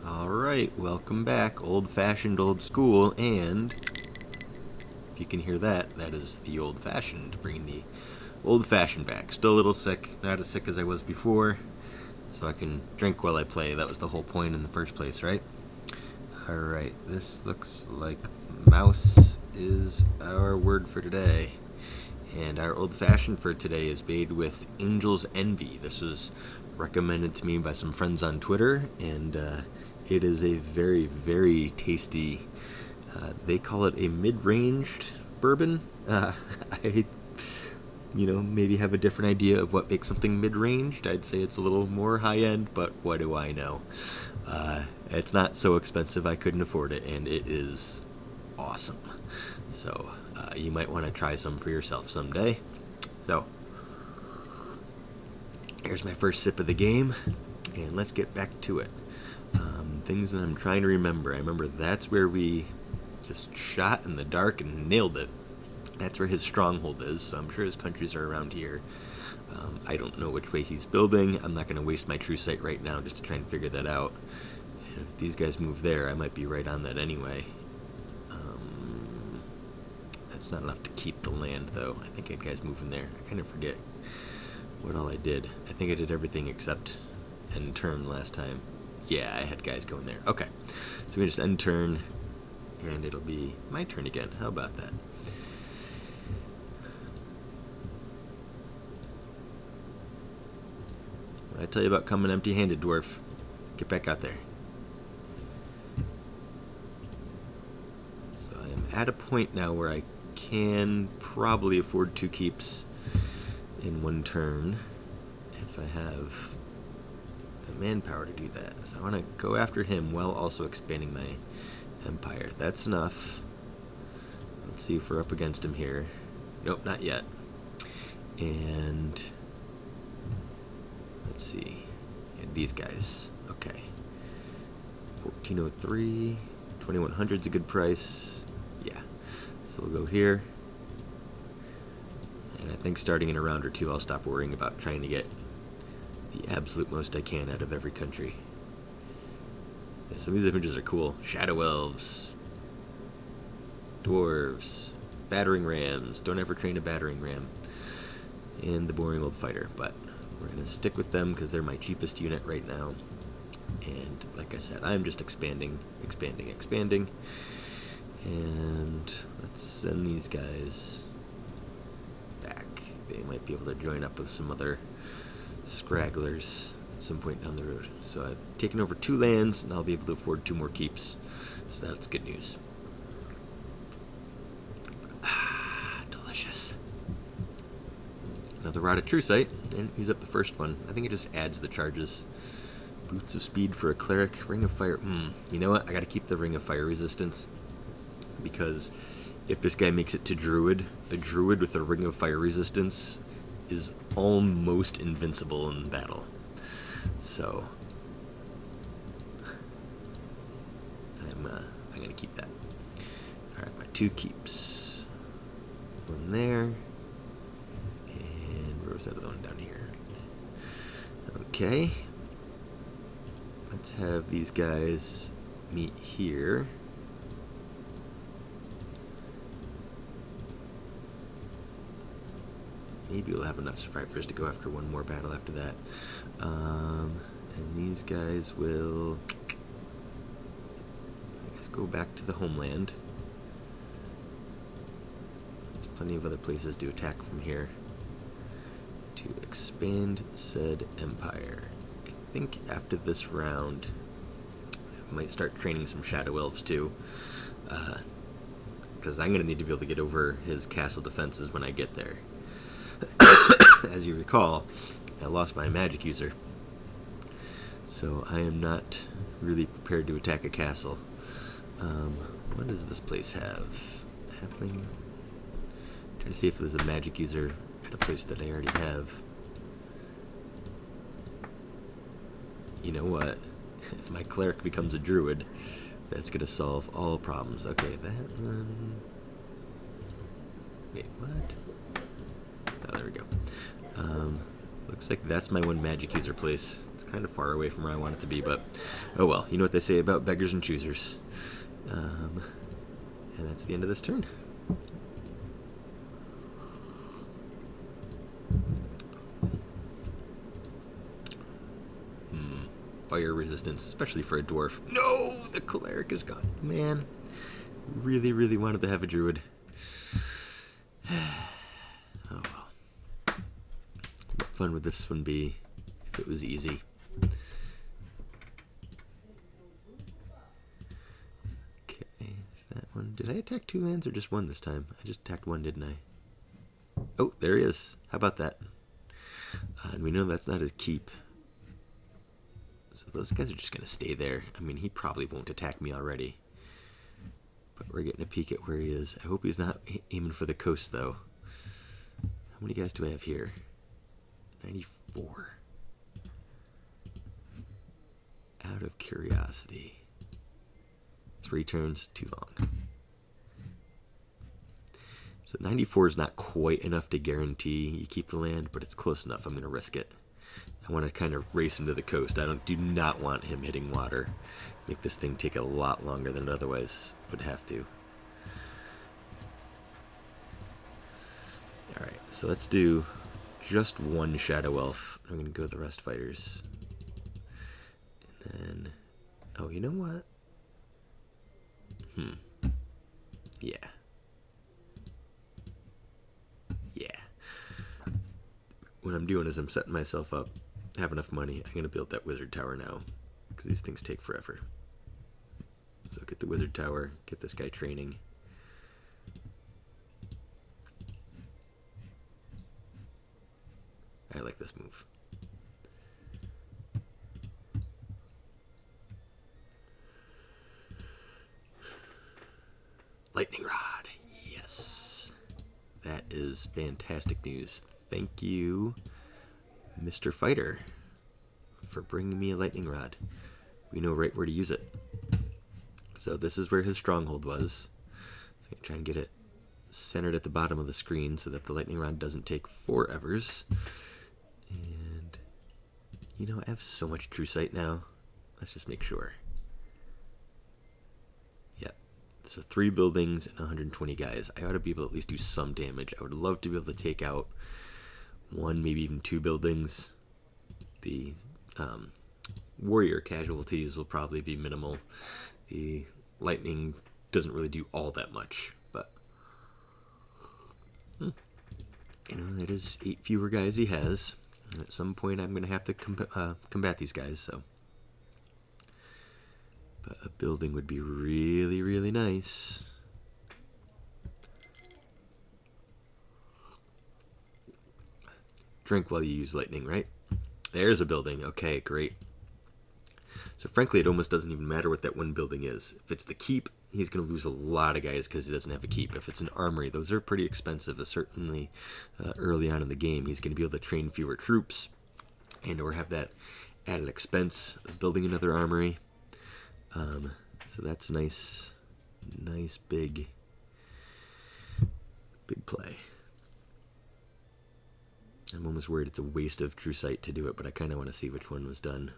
Alright, welcome back. Old-fashioned, old school, and if you can hear that, that is the old-fashioned, bringing the old-fashioned back. Still a little sick, not as sick as I was before, so I can drink while I play. That was the whole point in the first place, right? Alright, this looks like mouse is our word for today. And our old-fashioned for today is made with Angel's Envy. This was recommended to me by some friends on Twitter, and it is a very, very tasty, they call it a mid-ranged bourbon. I, maybe have a different idea of what makes something mid-ranged. I'd say it's a little more high-end, but what do I know? It's not so expensive I couldn't afford it, and it is awesome. So you might want to try some for yourself someday. So here's my first sip of the game, and let's get back to it. Things that I'm trying to remember. I remember that's where we just shot in the dark and nailed it. That's where his stronghold is, so I'm sure his countries are around here. I don't know which way he's building. I'm not going to waste my true sight right now just to try and figure that out. And if these guys move there, I might be right on that anyway. That's not enough to keep the land, though. I think I had guys moving there. I kind of forget what all I did. I think I did everything except end turn last time. Yeah, I had guys going there. Okay, so we just end turn, and it'll be my turn again. How about that? What did I tell you about coming empty-handed, dwarf? Get back out there. So I am at a point now where I can probably afford 2 keeps in one turn if I have the manpower to do that. So I want to go after him while also expanding my empire. That's enough. Let's see if we're up against him here. Nope, not yet. And let's see. And these guys. Okay. 1403. 2100 is a good price. Yeah. So we'll go here. And I think starting in a round or two, I'll stop worrying about trying to get the absolute most I can out of every country. Yeah, some of these images are cool. Shadow elves, dwarves, battering rams. Don't ever train a battering ram. And the boring old fighter. But we're going to stick with them because they're my cheapest unit right now. And like I said, I'm just expanding. And let's send these guys back. They might be able to join up with some other scragglers at some point down the road. So I've taken over 2 lands, and I'll be able to afford 2 more keeps. So that's good news. Delicious. Another rod of true sight, and use up the first one. I think it just adds the charges. Boots of speed for a cleric. Ring of fire. You know what? I gotta keep the ring of fire resistance. Because if this guy makes it to druid, the druid with the ring of fire resistance is almost invincible in battle. So I'm gonna keep that. Alright, my 2 keeps. One there. And where was that other one down here? Okay. Let's have these guys meet here. Maybe we'll have enough survivors to go after one more battle after that. And these guys will, I guess, go back to the homeland. There's plenty of other places to attack from here to expand said empire. I think after this round, I might start training some shadow elves too. Because I'm going to need to be able to get over his castle defenses when I get there. As you recall, I lost my magic user, so I am not really prepared to attack a castle. What does this place have? Halfling? Trying to see if there's a magic user at a place that I already have. You know what? If my cleric becomes a druid, that's going to solve all problems. Okay, that one... Wait, what? Oh, there we go. Looks like that's my one magic user place. It's kind of far away from where I want it to be, but oh well. You know what they say about beggars and choosers. And that's the end of this turn. Fire resistance, especially for a dwarf. No, the cleric is gone. Man, really, really wanted to have a druid. Oh well. What fun would this one be if it was easy? Okay, is that one? Did I attack 2 lands or just 1 this time? I just attacked 1, didn't I? Oh, there he is. How about that? And we know that's not his keep. So those guys are just going to stay there. I mean, he probably won't attack me already. But we're getting a peek at where he is. I hope he's not aiming for the coast, though. How many guys do I have here? 94. Out of curiosity. 3 turns, too long. So 94 is not quite enough to guarantee you keep the land, but it's close enough. I'm going to risk it. I want to kind of race him to the coast. I do not want him hitting water. Make this thing take a lot longer than it otherwise would have to. Alright, so let's do just 1 Shadow Elf. I'm going to go the rest fighters. And then... oh, you know what? Yeah. Yeah. What I'm doing is I'm setting myself up. Have enough money. I'm going to build that wizard tower now. Because these things take forever. So get the wizard tower. Get this guy training. I like this move. Lightning rod. Yes. That is fantastic news. Thank you, Mr. Fighter, for bringing me a lightning rod. We know right where to use it. So this is where his stronghold was. So I'm going to try and get it centered at the bottom of the screen so that the lightning rod doesn't take forevers. And, you know, I have so much true sight now. Let's just make sure. Yep. So 3 buildings and 120 guys. I ought to be able to at least do some damage. I would love to be able to take out 1, maybe even 2 buildings. The warrior casualties will probably be minimal. The lightning doesn't really do all that much, but you know, that is 8 fewer guys he has. And at some point I'm going to have to combat these guys, so. But a building would be really, really nice. Drink while you use lightning, right? There's a building. Okay, great. So frankly, it almost doesn't even matter what that one building is. If it's the keep, he's going to lose a lot of guys because he doesn't have a keep. If it's an armory, those are pretty expensive, certainly early on in the game. He's going to be able to train fewer troops and or have that added expense of building another armory. So that's nice big play. I'm almost worried it's a waste of true sight to do it, but I kind of want to see which one was done.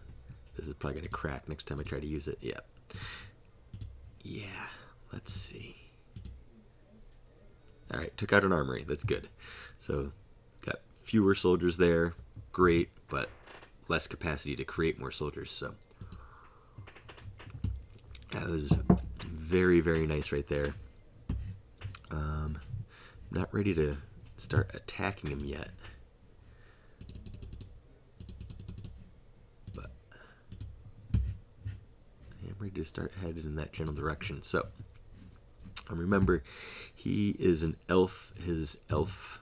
This is probably going to crack next time I try to use it. Yeah. Yeah. Let's see. All right. Took out an armory. That's good. So got fewer soldiers there. Great, but less capacity to create more soldiers. So that was very, very nice right there. I'm not ready to start attacking him yet. Ready to start headed in that general direction. So remember, he is an elf. His elf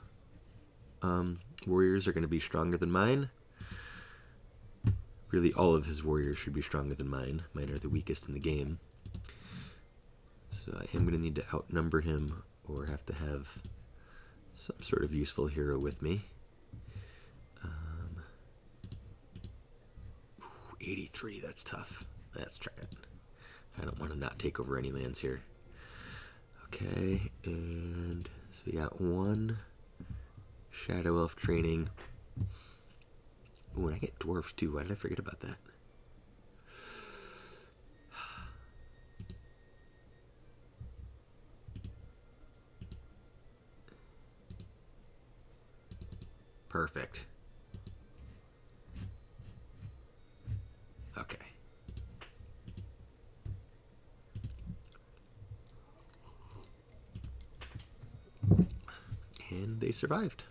warriors are going to be stronger than mine. Really, all of his warriors should be stronger than mine. Mine are the weakest in the game. So I am going to need to outnumber him or have to have some sort of useful hero with me. 83, that's tough. Let's try it. I don't want to not take over any lands here. Okay, and so we got 1 Shadow Elf training. Ooh, and I get dwarfs too. Why did I forget about that? Perfect. Okay. And they survived.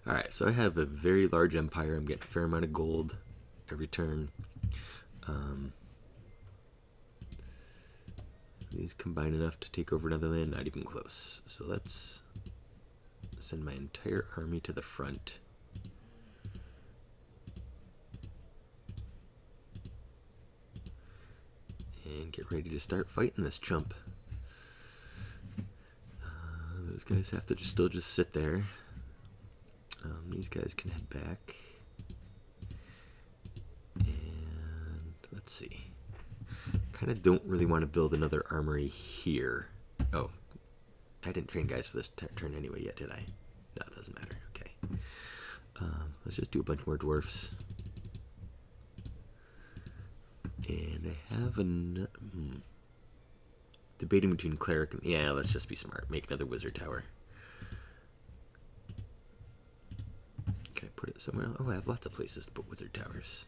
Alright, so I have a very large empire. I'm getting a fair amount of gold every turn. These combine enough to take over another land, not even close. So let's send my entire army to the front. And get ready to start fighting this chump. Those guys have to still just sit there. These guys can head back. And let's see. Kind of don't really want to build another armory here. Oh, I didn't train guys for this turn anyway yet, did I? No, it doesn't matter. Okay. Let's just do a bunch more dwarfs. And I have debating between cleric and... Yeah, let's just be smart. Make another wizard tower. Can I put it somewhere else? Oh, I have lots of places to put wizard towers.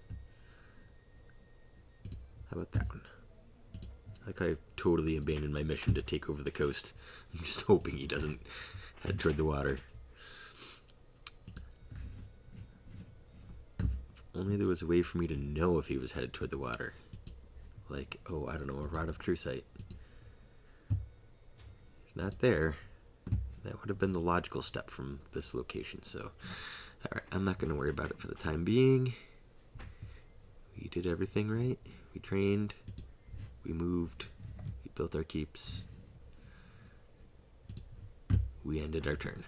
How about that one? Like I've totally abandoned my mission to take over the coast. I'm just hoping he doesn't head toward the water. If only there was a way for me to know if he was headed toward the water. Like, oh, I don't know, a Rod of True Sight. He's not there. That would have been the logical step from this location, so... Alright, I'm not going to worry about it for the time being. We did everything right. We trained. We moved. We built our keeps. We ended our turn.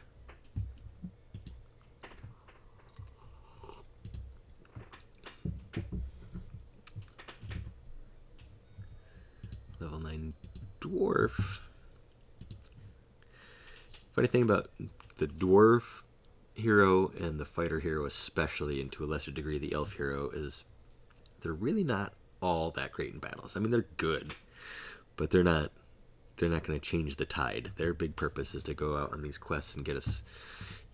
Level 9 dwarf. Funny thing about the dwarf hero and the fighter hero especially, and to a lesser degree the elf hero, is they're really not all that great in battles. I mean, they're good, but they're not going to change the tide. Their big purpose is to go out on these quests and get us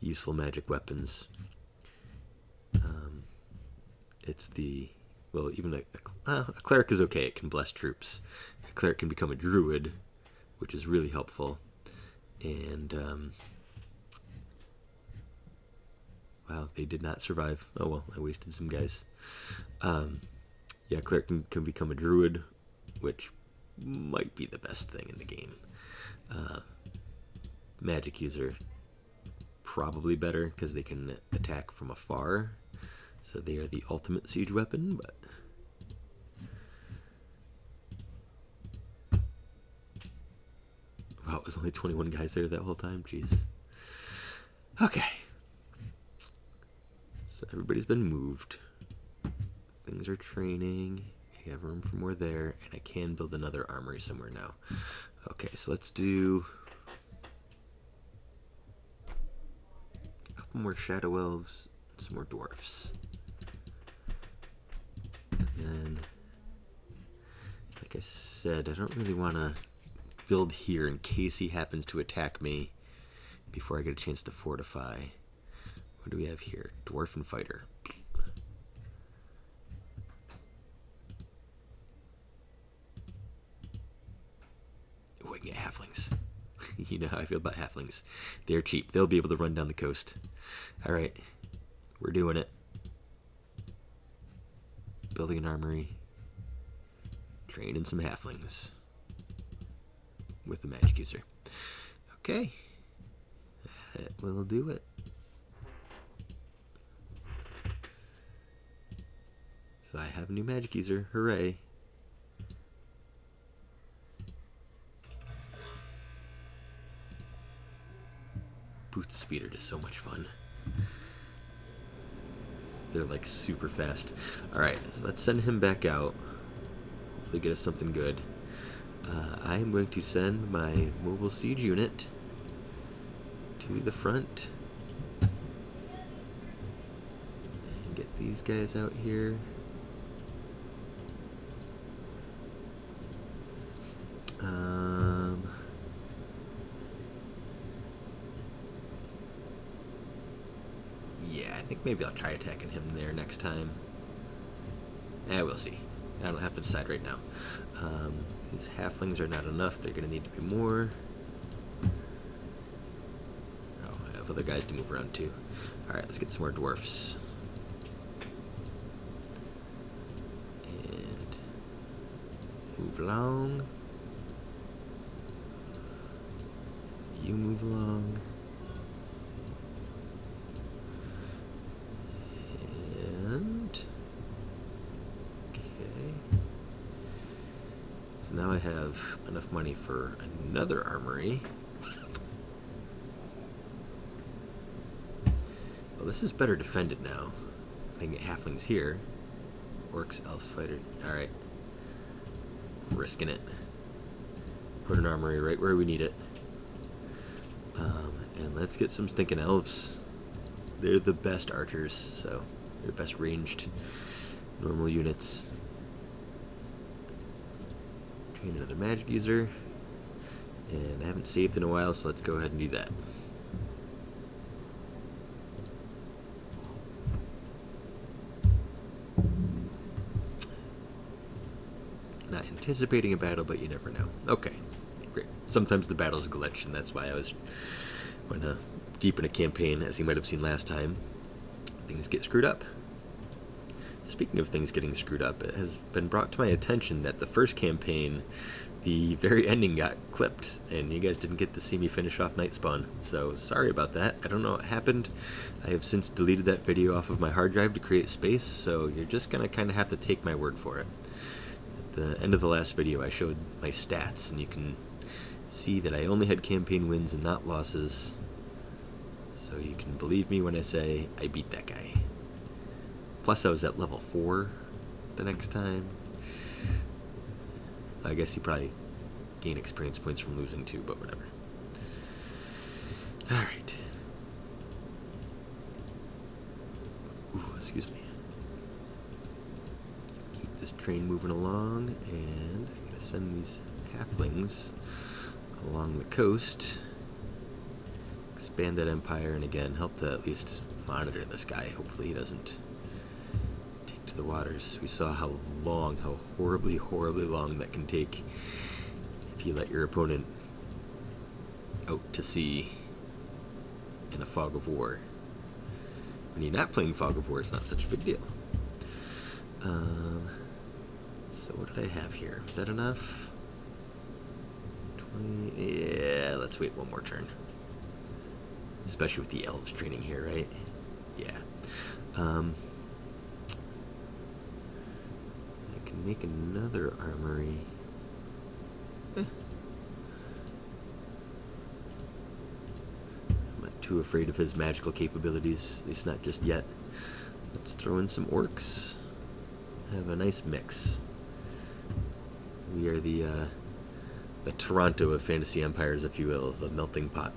useful magic weapons. It's the... Well, even a cleric is okay. It can bless troops. A cleric can become a druid, which is really helpful. And, wow, they did not survive. Oh, well, I wasted some guys. Yeah, cleric can become a druid, which might be the best thing in the game. Magic user, probably better, because they can attack from afar. So they are the ultimate siege weapon, but... Wow, it was only 21 guys there that whole time, jeez. Okay. So everybody's been moved. Things are training. I have room for more there, and I can build another armory somewhere now. Okay, so let's do a couple more shadow elves and some more dwarfs. And then, like I said, I don't really want to build here in case he happens to attack me before I get a chance to fortify. What do we have here? Dwarf and fighter. Oh, I can get halflings. You know how I feel about halflings. They're cheap. They'll be able to run down the coast. Alright. We're doing it. Building an armory. Training some halflings. With the magic user. Okay. That will do it. So I have a new magic user. Hooray. Boost speed are just so much fun. They're like super fast. Alright, so let's send him back out. Hopefully get us something good. I am going to send my mobile siege unit to the front. these guys out here. Yeah, I think maybe I'll try attacking him there next time. We'll see. I don't have to decide right now. These halflings are not enough. They're going to need to be more. Oh, I have other guys to move around too. Alright, let's get some more dwarfs. And move along. You move along. And okay. So now I have enough money for another armory. Well, this is better defended now. I can get halflings here. Orcs, elves, fighter. Alright. Risking it. Put an armory right where we need it. And let's get some stinking elves. They're the best archers, so they're best ranged normal units. Train another magic user. And I haven't saved in a while, so let's go ahead and do that. Not anticipating a battle, but you never know. Okay, great. Sometimes the battles glitch, and that's why I was when deep in a campaign, as you might have seen last time, things get screwed up. Speaking of things getting screwed up, it has been brought to my attention that the first campaign, the very ending got clipped, and you guys didn't get to see me finish off Nightspawn. So sorry about that. I don't know what happened. I have since deleted that video off of my hard drive to create space, so you're just gonna kind of have to take my word for it. At the end of the last video, I showed my stats, and you can see that I only had campaign wins and not losses. So you can believe me when I say I beat that guy. Plus I was at level 4 the next time. I guess you probably gain experience points from losing too, but whatever. Alright. Ooh, excuse me. Keep this train moving along, and I'm going to send these halflings along the coast. Expand that empire, and again, help to at least monitor this guy. Hopefully he doesn't take to the waters. We saw how horribly, horribly long that can take if you let your opponent out to sea in a fog of war. When you're not playing fog of war, it's not such a big deal. So what did I have here? Is that enough? 20, yeah, let's wait one more turn. Especially with the elves training here, right? Yeah. I can make another armory. I'm not too afraid of his magical capabilities, at least not just yet. Let's throw in some orcs. Have a nice mix. We are the Toronto of fantasy empires, if you will, the melting pot.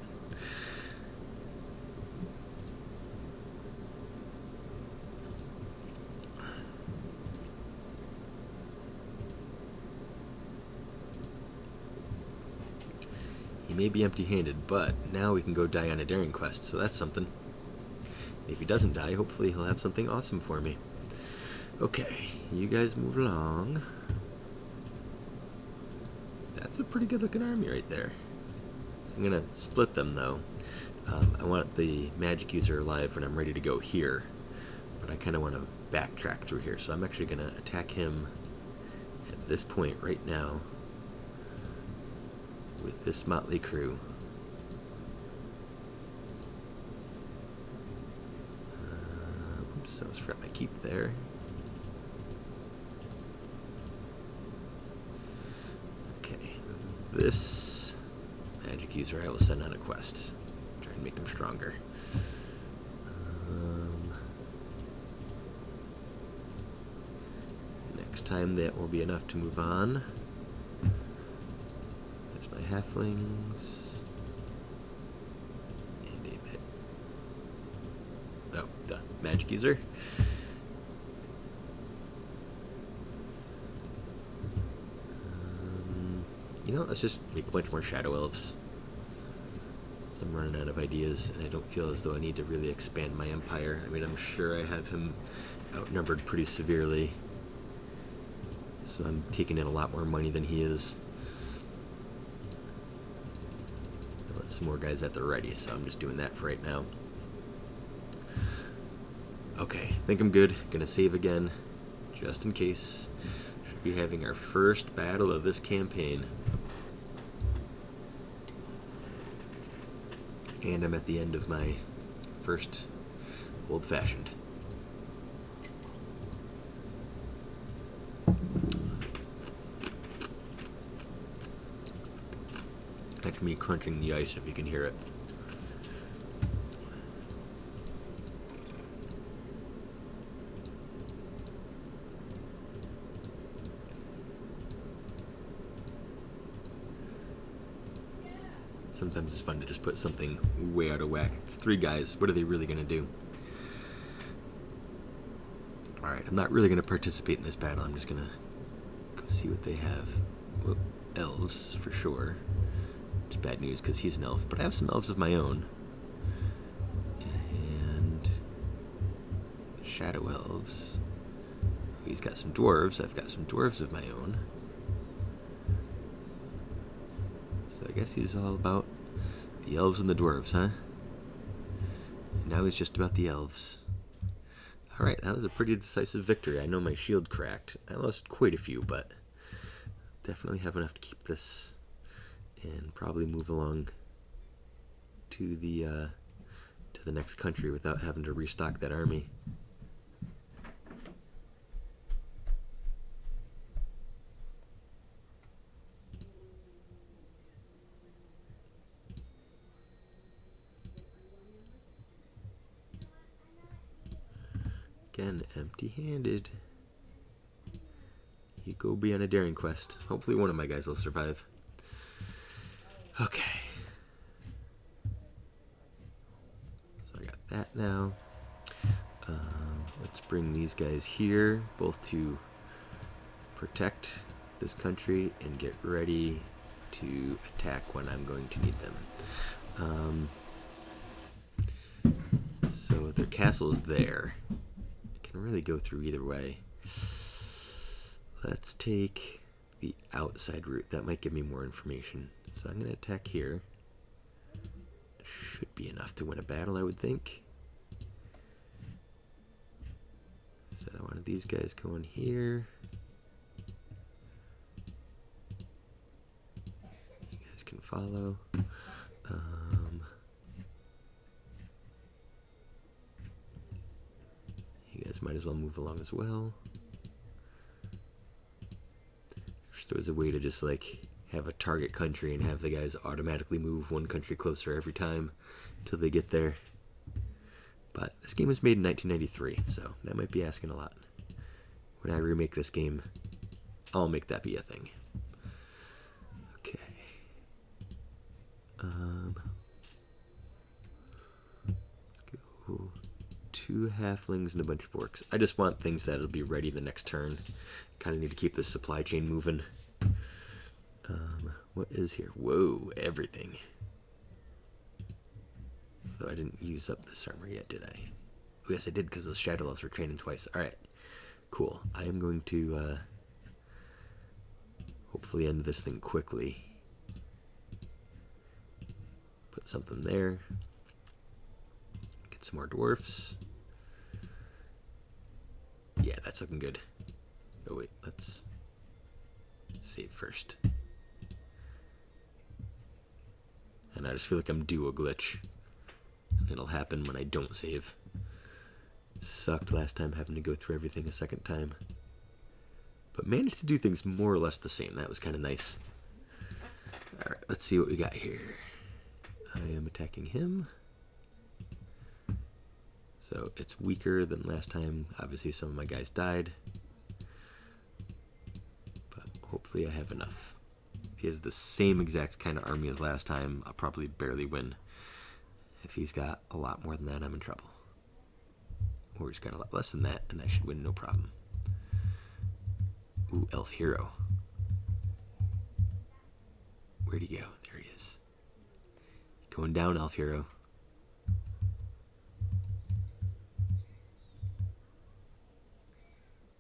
He may be empty-handed, but now we can go die on a daring quest, so that's something. If he doesn't die, hopefully he'll have something awesome for me. Okay, you guys move along. That's a pretty good-looking army right there. I'm gonna split them, though. I want the magic user alive when I'm ready to go here, but I kind of want to backtrack through here, so I'm actually gonna attack him at this point right now with this motley crew. Oops, I was forgot my keep there. Okay, this magic user I will send on a quest. Try and make him stronger. Next time that will be enough to move on. Halflings and a magic user. know, let's just make a bunch more Shadow Elves. So I'm running out of ideas, and I don't feel as though I need to really expand my empire. I mean, I'm sure I have him outnumbered pretty severely. So I'm taking in a lot more money than he is. I'll let some more guys at the ready, so I'm just doing that for right now. Okay, I think I'm good. Gonna save again, just in case. Should be having our first battle of this campaign. And I'm at the end of my first old-fashioned. That's me crunching the ice if you can hear it. Sometimes it's fun to just put something way out of whack. It's 3 guys. What are they really going to do? Alright, I'm not really going to participate in this battle. I'm just going to go see what they have. Whoop, elves, for sure. Which is bad news because he's an elf. But I have some elves of my own. And shadow elves. He's got some dwarves. I've got some dwarves of my own. So I guess he's all about the elves and the dwarves, huh? Now he's just about the elves. Alright, that was a pretty decisive victory. I know my shield cracked. I lost quite a few, but definitely have enough to keep this and probably move along to the next country without having to restock that army. Again, empty-handed. You go be on a daring quest. Hopefully one of my guys will survive. Okay. So I got that now. Let's bring these guys here, both to protect this country and get ready to attack when I'm going to need them. So their castle's there. Really go through either way. Let's take the outside route. That might give me more information. So I'm going to attack here. Should be enough to win a battle, I would think. So I wanted these guys going here. You guys can follow. Might as well move along as well. If there was a way to just like have a target country and have the guys automatically move one country closer every time until they get there. But this game was made in 1993, so that might be asking a lot. When I remake this game, I'll make that be a thing. Okay. Let's go. 2 halflings and a bunch of orcs. I just want things that'll be ready the next turn. Kind of need to keep this supply chain moving. What is here? Whoa, everything. Though I didn't use up this armor yet, did I? Oh, yes, I did because those shadow elves were training twice. Alright, cool. I am going to hopefully end this thing quickly. Put something there. Get some more dwarfs. Yeah, that's looking good. Oh wait, let's save first. And I just feel like I'm due a glitch. It'll happen when I don't save. Sucked last time having to go through everything a second time. But managed to do things more or less the same. That was kind of nice. Alright, let's see what we got here. I am attacking him. So it's weaker than last time. Obviously some of my guys died. But hopefully I have enough. If he has the same exact kind of army as last time, I'll probably barely win. If he's got a lot more than that, I'm in trouble. Or he's got a lot less than that, and I should win no problem. Ooh, elf hero. Where'd he go? There he is. Going down, Elf Hero.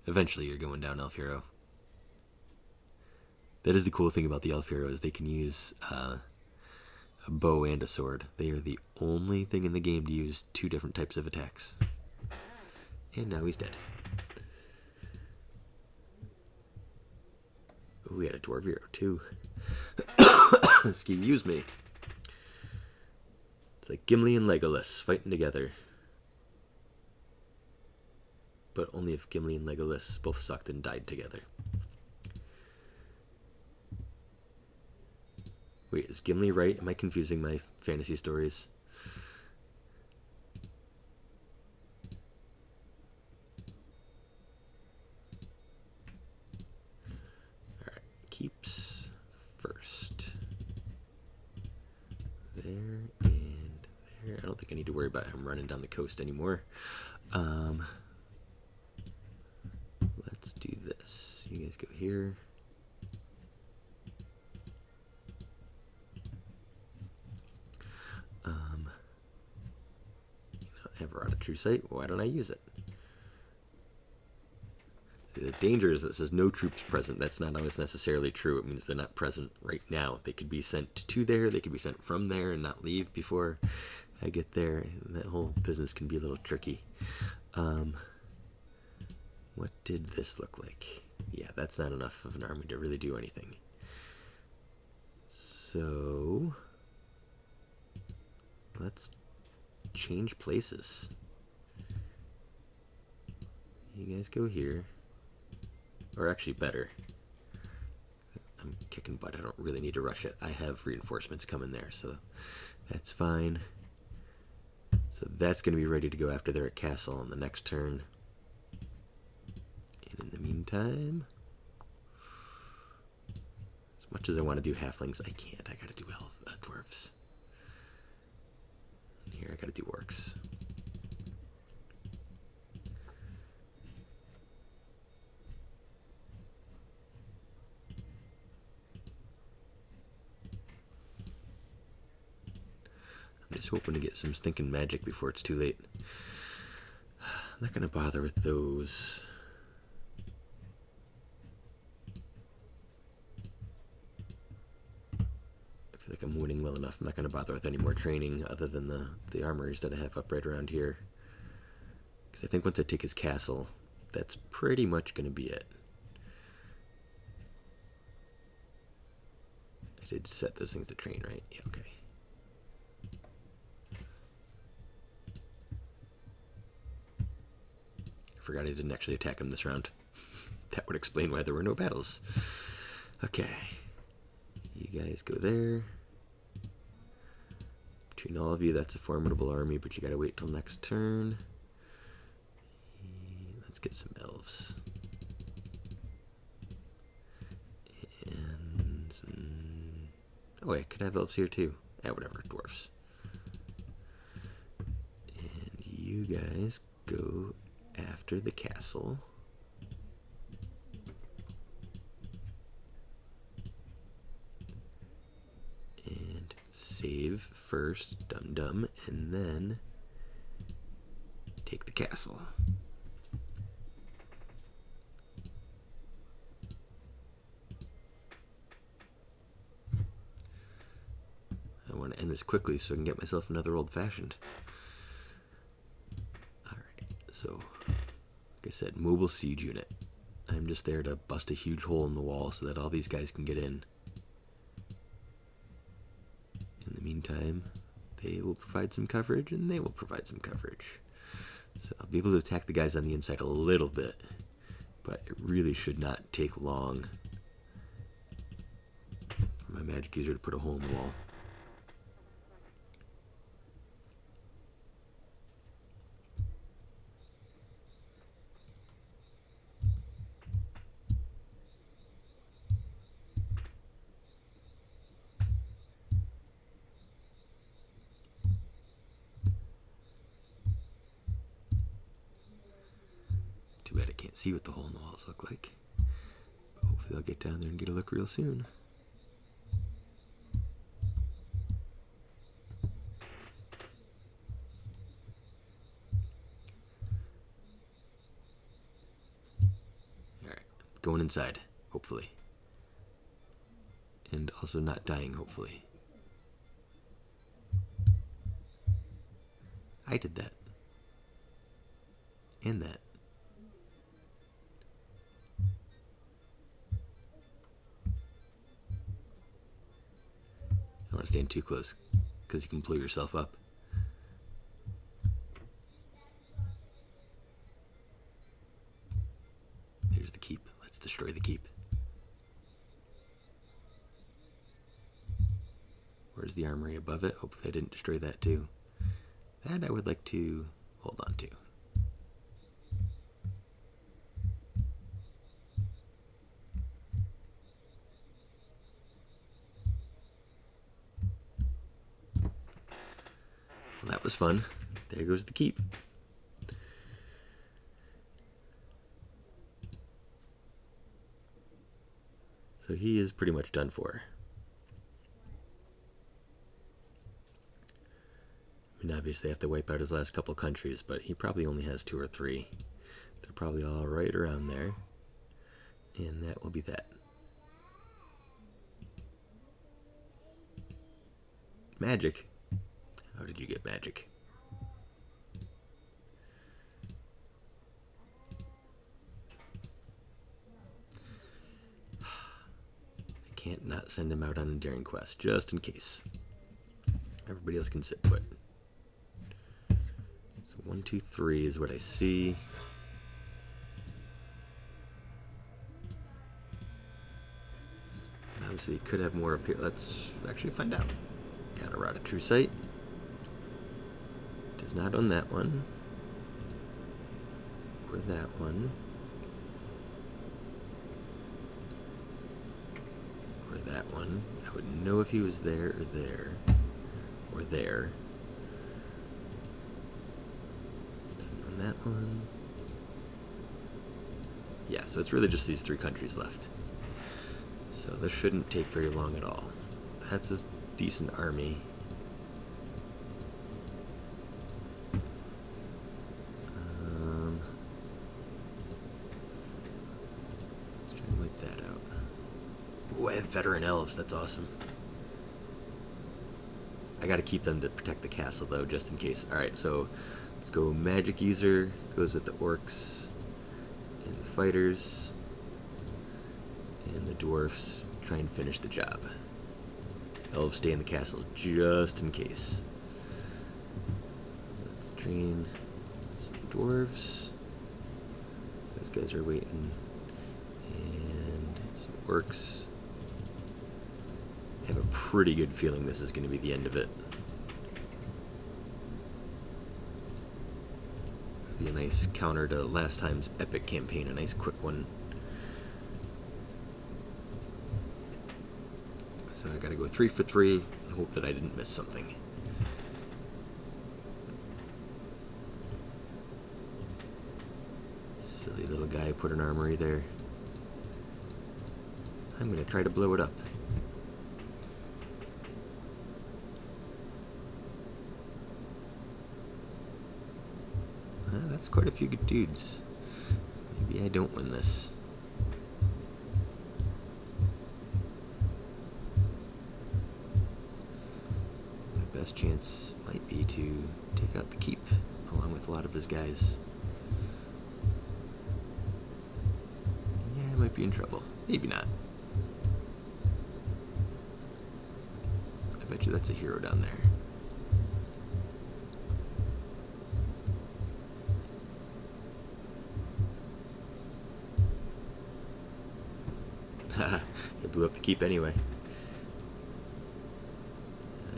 Eventually you're going down, Elf Hero. That is the cool thing about the Elf Hero, is they can use a bow and a sword. They are the only thing in the game to use two different types of attacks. And now he's dead. Oh, we had a Dwarf Hero too. Excuse me. It's like Gimli and Legolas fighting together. But only if Gimli and Legolas both sucked and died together. Wait, is Gimli right? Am I confusing my fantasy stories? Alright, keeps first. There and there. I don't think I need to worry about him running down the coast anymore. Let's do this. You guys go here. Ever out of true sight? Why don't I use it? The danger is that it says no troops present. That's not always necessarily true. It means they're not present right now. They could be sent to there. They could be sent from there and not leave before I get there. And that whole business can be a little tricky. What did this look like? Yeah, that's not enough of an army to really do anything. So let's change places. You guys go here. Or actually better. I'm kicking butt. I don't really need to rush it. I have reinforcements coming there, so that's fine. So that's going to be ready to go after they're at castle on the next turn. And in the meantime, as much as I want to do halflings, I can't. I got to do dwarves. Here I gotta do orcs. I'm just hoping to get some stinking magic before it's too late. I'm not gonna bother with those. I feel like I'm winning well enough. I'm not gonna bother with any more training other than the armories that I have up right around here. Because I think once I take his castle, that's pretty much gonna be it. I did set those things to train, right? Yeah, okay. I forgot I didn't actually attack him this round. That would explain why there were no battles. Okay. You guys go there. Between all of you, that's a formidable army, but you gotta wait till next turn. Let's get some elves. And some... Oh, wait, I could have elves here too. Yeah, whatever, dwarfs. And you guys go after the castle. And save first, dum-dum, and then take the castle. I want to end this quickly so I can get myself another old-fashioned. Alright, so, like I said, mobile siege unit. I'm just there to bust a huge hole in the wall so that all these guys can get in. In the meantime, they will provide some coverage, and they will provide some coverage. So I'll be able to attack the guys on the inside a little bit, but it really should not take long for my magic user to put a hole in the wall. Too bad I can't see what the hole in the walls look like. But hopefully I'll get down there and get a look real soon. going inside, hopefully. And also not dying, hopefully. I did that. And that. I don't want to stand too close, because you can blow yourself up. There's the keep. Let's destroy the keep. Where's the armory above it? Hopefully I didn't destroy that too. That I would like to hold on to. Well, that was fun. There goes the keep. So he is pretty much done for. I mean, obviously I have to wipe out his last couple countries, but he probably only has 2 or 3. They're probably all right around there. And that will be that. Magic? How did you get magic? I can't not send him out on a daring quest, just in case. Everybody else can sit put. So 1, 2, 3 is what I see. Obviously, could have more up here. Let's actually find out. Got a route of true sight. Does not own that one. Or that one. Or that one. I wouldn't know if he was there or there. Or there. Doesn't own that one. Yeah, so it's really just these 3 countries left. So this shouldn't take very long at all. That's a decent army. Let's try and wipe that out. Ooh, I have veteran elves. That's awesome. I gotta keep them to protect the castle though, just in case. Alright, so let's go magic user. Goes with the orcs and the fighters. And the dwarfs try and finish the job. Elves stay in the castle just in case. Let's train some dwarves. Those guys are waiting. And some orcs. I have a pretty good feeling this is going to be the end of it. This will be a nice counter to last time's epic campaign, a nice quick one. So I gotta go 3 for 3 and hope that I didn't miss something. Silly little guy put an armory there. I'm gonna try to blow it up. That's quite a few good dudes. Maybe I don't win this. Best chance might be to take out the keep along with a lot of his guys. Yeah, I might be in trouble. Maybe not. I bet you that's a hero down there. Haha, it blew up the keep anyway.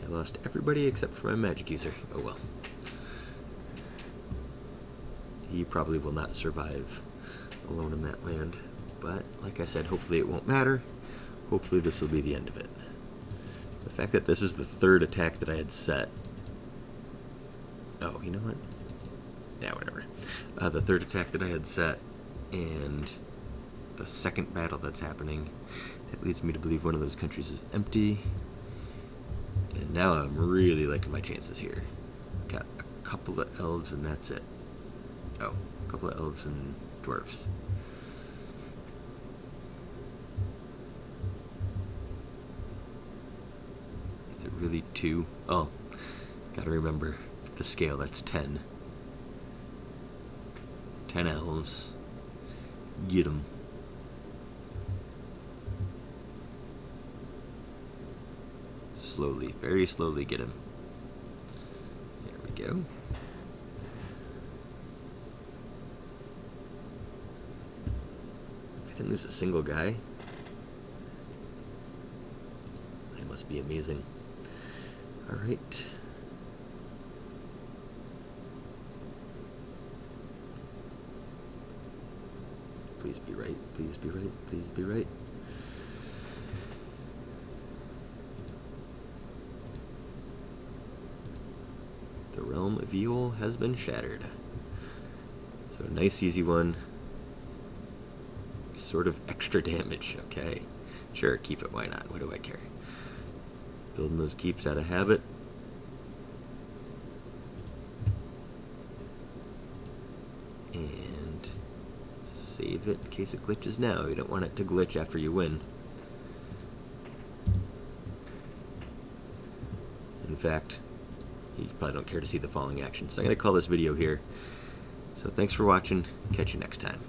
I lost everybody except for my magic user. Oh well. He probably will not survive alone in that land. But, like I said, hopefully it won't matter. Hopefully this will be the end of it. The fact that this is the 3rd attack that I had set. Oh, you know what? Yeah, whatever. The 3rd attack that I had set, and the 2nd battle that's happening, that leads me to believe one of those countries is empty. And now I'm really liking my chances here. Got a couple of elves and that's it. Oh, a couple of elves and dwarves. really 2? Oh, gotta remember the scale, that's 10. 10 elves. Get 'em. Slowly, very slowly get him. There we go. I didn't lose a single guy. That must be amazing. Alright. Please be right, please be right, please be right. The realm of evil has been shattered. So a nice easy one. Sort of extra damage, okay. Sure, keep it, why not? What do I care? Building those keeps out of habit. And save it in case it glitches now. You don't want it to glitch after you win. In fact, you probably don't care to see the following action. So I'm going to call this video here. So thanks for watching. Catch you next time.